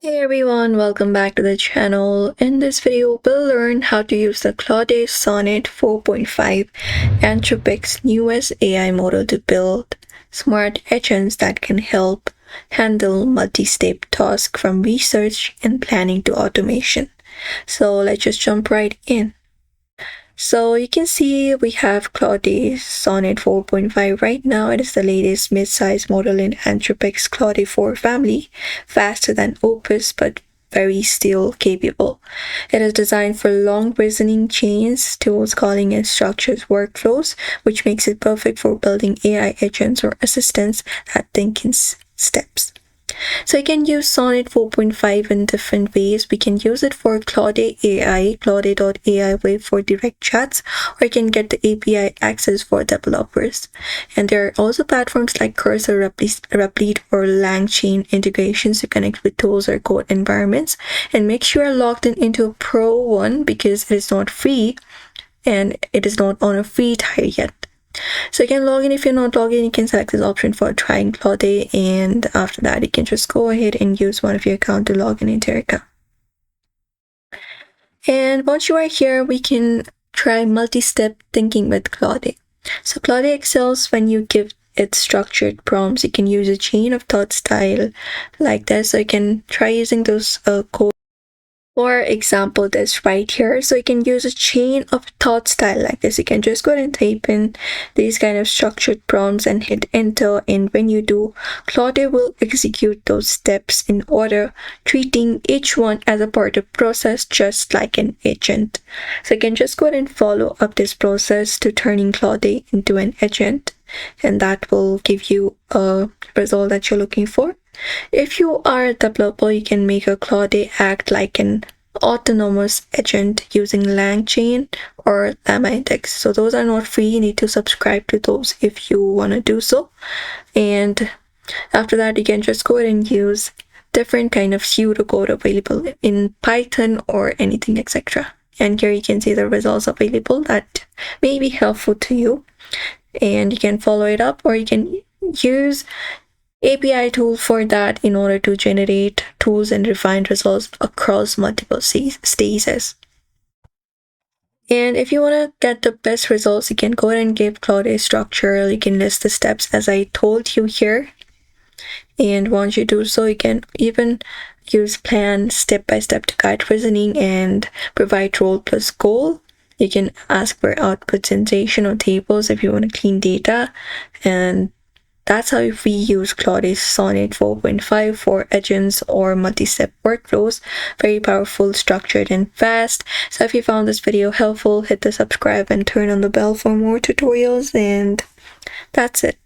Hey everyone, welcome back to the channel. In this video, we'll learn how to use the Claude Sonnet 4.5 Anthropic's newest AI model to build smart agents that can help handle multi-step tasks from research and planning to automation. So let's just jump right in. So you can see we have Claude Sonnet 4.5 right now. It is the latest mid-size model in Anthropic's Claude 4 family, faster than Opus but very still capable. It is designed for long reasoning chains, tools calling and structured workflows, which makes it perfect for building AI agents or assistants that think in steps. So you can use Sonnet 4.5 in different ways. We can use it for Claude AI, Claude.ai for direct chats, or you can get the API access for developers. And there are also platforms like Cursor, Replit, or LangChain integrations to connect with tools or code environments. And make sure you're logged in into a Pro one because it is not free and it is not on a free tier yet. So you can log in. If you're not logged in, you can select this option for trying Claude, and after that you can just go ahead and use one of your account to log in into your account. And once you are here, we can try multi-step thinking with Claude. So Claude excels when you give it structured prompts. You can use a chain of thought style like this. So you can try using those code. For example, this right here. So you can use a chain of thought style like this. You can just go ahead and type in these kind of structured prompts and hit enter. And when you do, Claude will execute those steps in order, treating each one as a part of process, just like an agent. So you can just go ahead and follow up this process to turning Claude into an agent. And that will give you a result that you're looking for. If you are a developer, you can make a Claude act like an autonomous agent using LangChain or agentic. So those are not free. You need to subscribe to those if you want to do so. And after that, you can just go ahead and use different kind of pseudocode available in Python or anything, etc. And here you can see the results available that may be helpful to you. And you can follow it up, or you can use API tool for that in order to generate tools and refine results across multiple stages. And if you want to get the best results, you can go ahead and give Claude a structure. You can list the steps as I told you here. And once you do so, you can even use plan step by step to guide reasoning and provide role plus goal. You can ask for output sensation or tables if you want to clean data. And that's how we use Claude Sonnet 4.5 for agents or multi-step workflows. Very powerful, structured, and fast. So if you found this video helpful, hit the subscribe and turn on the bell for more tutorials. And that's it.